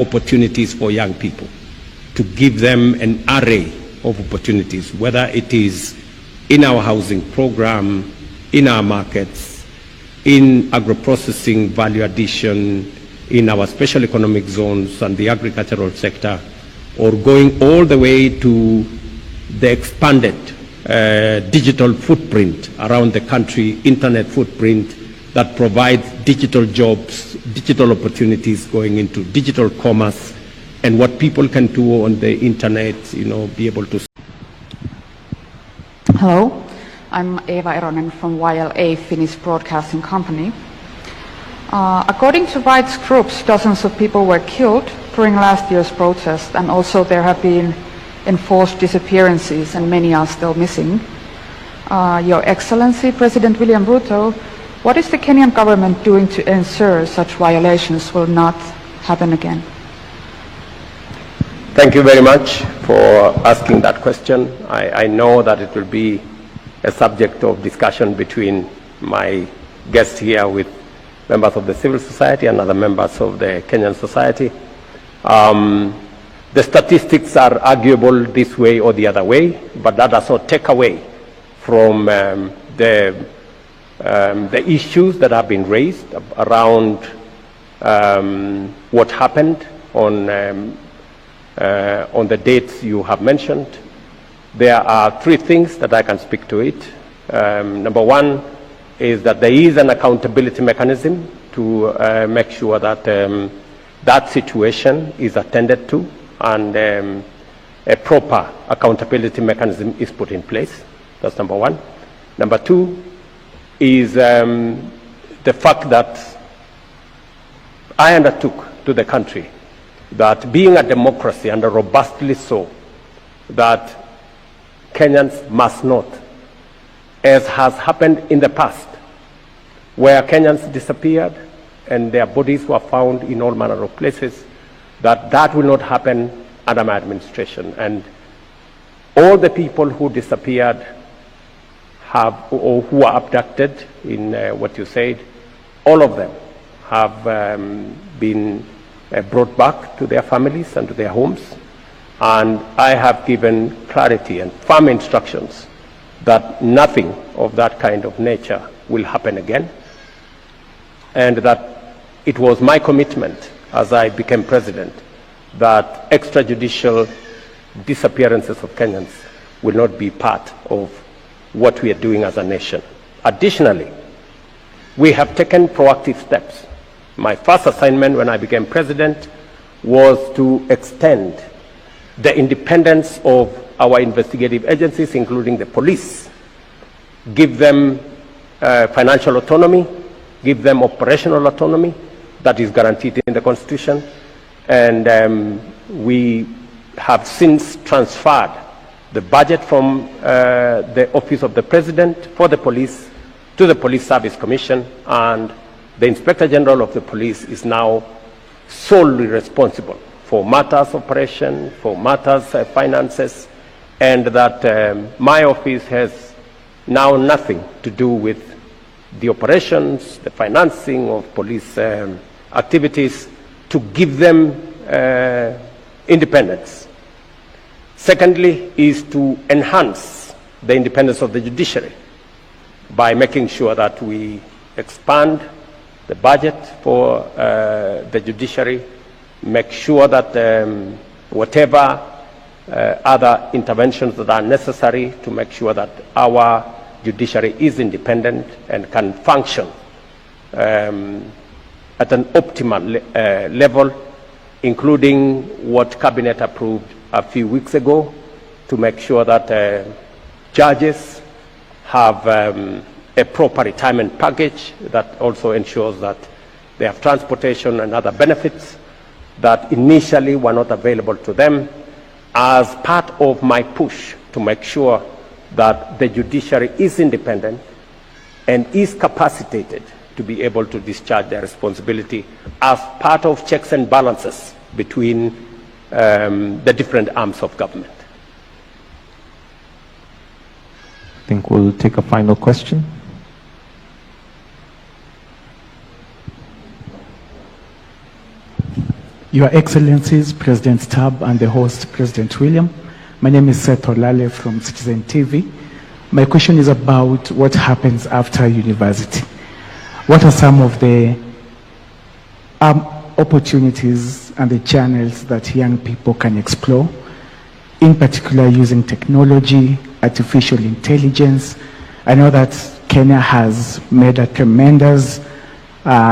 opportunities for young people, to give them an array of opportunities, whether it is in our housing program, in our markets, in agro-processing, value addition, in our special economic zones and the agricultural sector, or going all the way to the expanded digital footprint around the country, internet footprint that provides digital jobs, digital opportunities going into digital commerce, and what people can do on the internet, be able to. Hello, I'm Eva Eronen from YLA Finnish Broadcasting Company. According to rights groups, dozens of people were killed during last year's protest, and also there have been enforced disappearances and many are still missing. Your Excellency, President William Ruto, what is the Kenyan government doing to ensure such violations will not happen again? Thank you very much for asking that question. I know that it will be a subject of discussion between my guests here with members of the civil society and other members of the Kenyan society. The statistics are arguable this way or the other way, but that does not take away from the issues that have been raised around what happened on the dates you have mentioned. There are three things that I can speak to it. Number one is that there is an accountability mechanism to make sure that that situation is attended to, and a proper accountability mechanism is put in place. That's number one. Number two is the fact that I undertook to the country that being a democracy, and robustly so, that Kenyans must not, as has happened in the past, where Kenyans disappeared and their bodies were found in all manner of places, that will not happen under my administration. And all the people who disappeared or who were abducted in what you said, all of them have been brought back to their families and to their homes. And I have given clarity and firm instructions that nothing of that kind of nature will happen again, and that it was my commitment as I became president that extrajudicial disappearances of Kenyans will not be part of what we are doing as a nation. Additionally, we have taken proactive steps. My first assignment when I became president was to extend the independence of our investigative agencies, including the police, give them financial autonomy, give them operational autonomy that is guaranteed in the Constitution. And we have since transferred the budget from the Office of the President for the police to the Police Service Commission, and the Inspector General of the Police is now solely responsible for matters operation, for matters finances, and that my office has now nothing to do with the operations, the financing of police activities, to give them independence. Secondly is to enhance the independence of the judiciary by making sure that we expand the budget for the judiciary, make sure that whatever other interventions that are necessary to make sure that our judiciary is independent and can function at an optimal level, including what Cabinet approved a few weeks ago to make sure that judges have a proper retirement package that also ensures that they have transportation and other benefits that initially were not available to them, as part of my push to make sure that the judiciary is independent and is capacitated to be able to discharge their responsibility as part of checks and balances between the different arms of government. I think we'll take a final question. Your Excellencies, President Tab and the host, President William. My name is Seth Olale from Citizen TV. My question is about what happens after university. What are some of the opportunities and the channels that young people can explore, in particular using technology, artificial intelligence? I know that Kenya has made a tremendous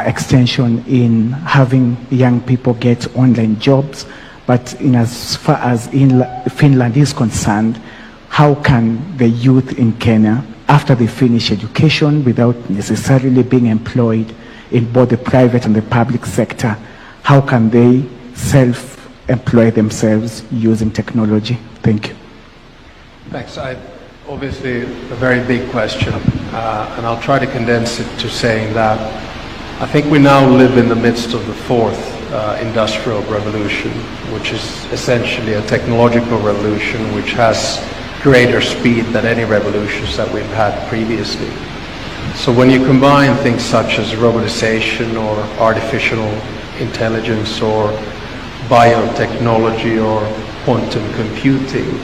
extension in having young people get online jobs, but in as far as Finland is concerned, how can the youth in Kenya, after they finish education without necessarily being employed in both the private and the public sector, how can they self-employ themselves using technology? Thank you. Thanks. Obviously, a very big question, and I'll try to condense it to saying that I think we now live in the midst of the fourth industrial revolution, which is essentially a technological revolution which has greater speed than any revolutions that we've had previously. So when you combine things such as robotization or artificial intelligence or biotechnology or quantum computing,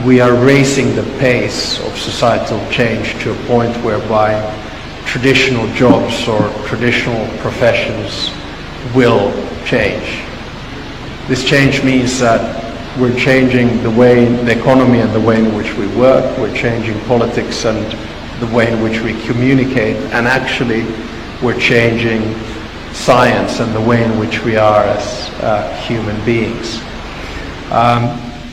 we are raising the pace of societal change to a point whereby traditional jobs or traditional professions will change. This change means that we're changing the economy and the way in which we work, we're changing politics and the way in which we communicate, and actually we're changing science and the way in which we are as human beings.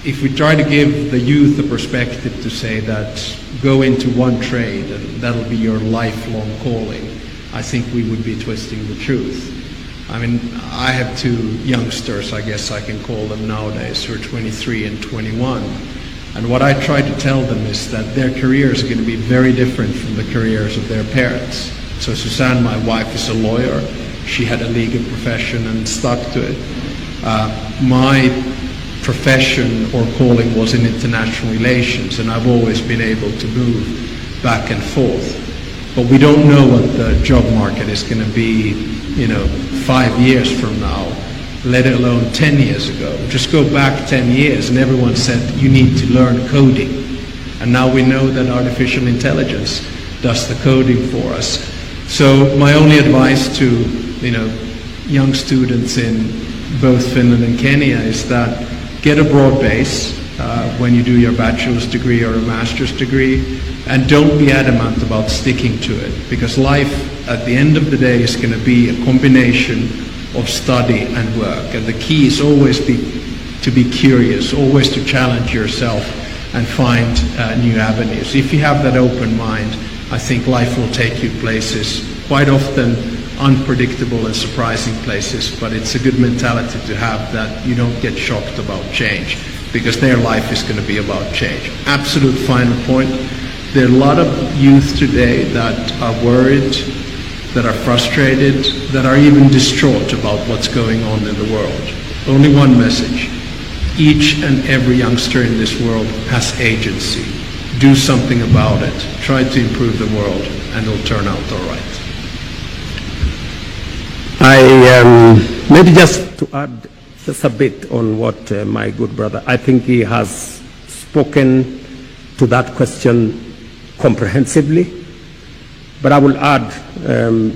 If we try to give the youth a perspective to say that go into one trade and that'll be your lifelong calling, I think we would be twisting the truth. I mean, I have two youngsters, I guess I can call them nowadays, who are 23 and 21. And what I try to tell them is that their careers are going to be very different from the careers of their parents. So Suzanne, my wife, is a lawyer. She had a legal profession and stuck to it. My profession or calling was in international relations, and I've always been able to move back and forth. But we don't know what the job market is going to be, 5 years from now, let alone 10 years ago. Just go back 10 years and everyone said you need to learn coding. And now we know that artificial intelligence does the coding for us. So my only advice to young students in both Finland and Kenya is that get a broad base when you do your bachelor's degree or a master's degree, and don't be adamant about sticking to it, because life at the end of the day is going to be a combination of study and work, and the key is always to be curious, always to challenge yourself and find new avenues. If you have that open mind, I think life will take you places, quite often unpredictable and surprising places, but it's a good mentality to have, that you don't get shocked about change, because their life is going to be about change. Absolute final point, there are a lot of youth today that are worried, that are frustrated, that are even distraught about what's going on in the world. Only one message: each and every youngster in this world has agency. Do something about it. Try to improve the world, and it'll turn out all right. Maybe just to add just a bit on what my good brother, I think he has spoken to that question comprehensively, but I will add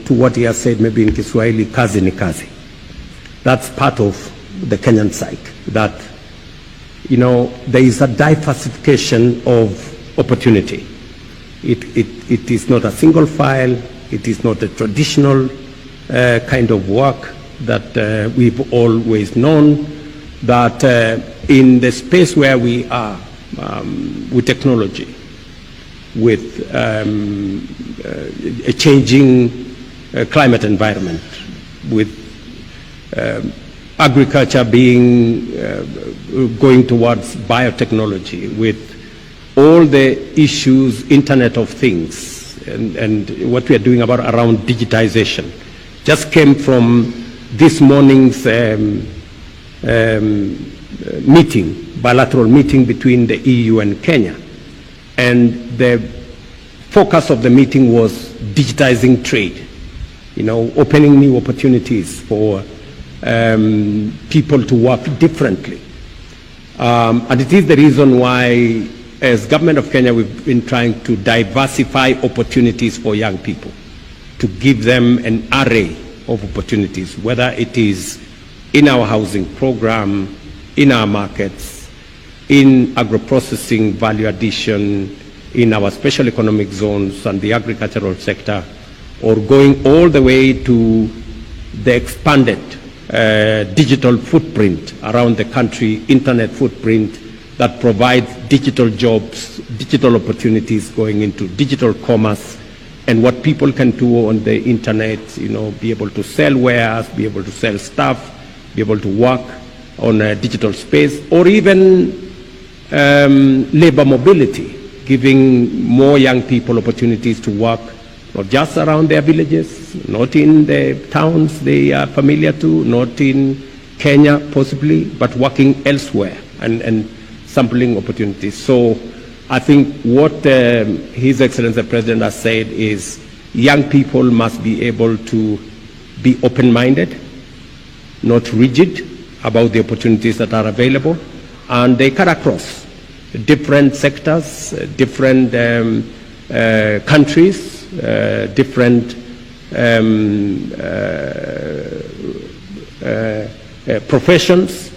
to what he has said, maybe in Kiswahili, kazi ni kazi. That's part of the Kenyan side, that there is a diversification of opportunity. It is not a single file, it is not a traditional kind of work that we've always known, that in the space where we are with technology, with a changing climate environment, with agriculture going towards biotechnology, with all the issues, Internet of Things, and what we are doing around digitization. Just came from this morning's bilateral meeting between the EU and Kenya. And the focus of the meeting was digitizing trade, opening new opportunities for people to work differently. And it is the reason why, as Government of Kenya, we've been trying to diversify opportunities for young people, to give them an array of opportunities, whether it is in our housing program, in our markets, in agro-processing, value addition, in our special economic zones and the agricultural sector, or going all the way to the expanded digital footprint around the country, internet footprint that provides digital jobs, digital opportunities going into digital commerce, and what people can do on the internet, be able to sell wares, be able to sell stuff, be able to work on a digital space, or even labor mobility, giving more young people opportunities to work not just around their villages, not in the towns they are familiar to, not in Kenya possibly, but working elsewhere and sampling opportunities. So I think what His Excellency the President has said is young people must be able to be open-minded, not rigid about the opportunities that are available, and they cut across different sectors, different countries, different professions,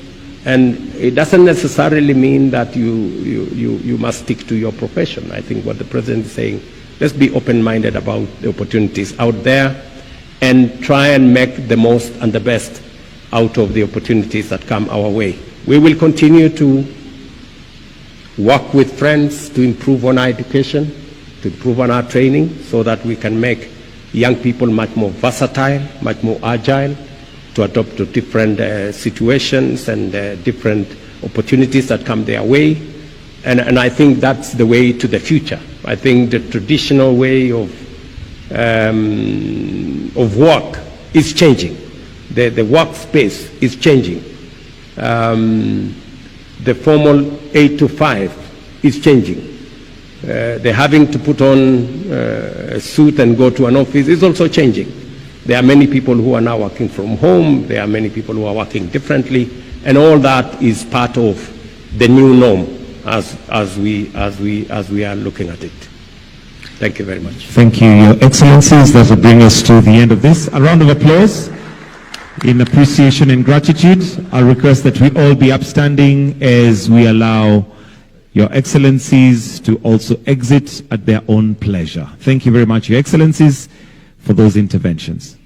and it doesn't necessarily mean that you must stick to your profession. I think what the President is saying, let's be open-minded about the opportunities out there and try and make the most and the best out of the opportunities that come our way. We will continue to work with friends to improve on our education, to improve on our training, so that we can make young people much more versatile, much more agile, to adapt to different situations and different opportunities that come their way. And I think that's the way to the future. I think the traditional way of work is changing. The workspace is changing. The formal 8 to 5 is changing. The having to put on a suit and go to an office is also changing. There are many people who are now working from home. There are many people who are working differently, and all that is part of the new norm as we are looking at it. Thank you very much. Thank you, Your Excellencies. That will bring us to the end of this. A round of applause in appreciation and gratitude. I request that we all be upstanding as we allow Your Excellencies to also exit at their own pleasure. Thank you very much, Your Excellencies, for those interventions.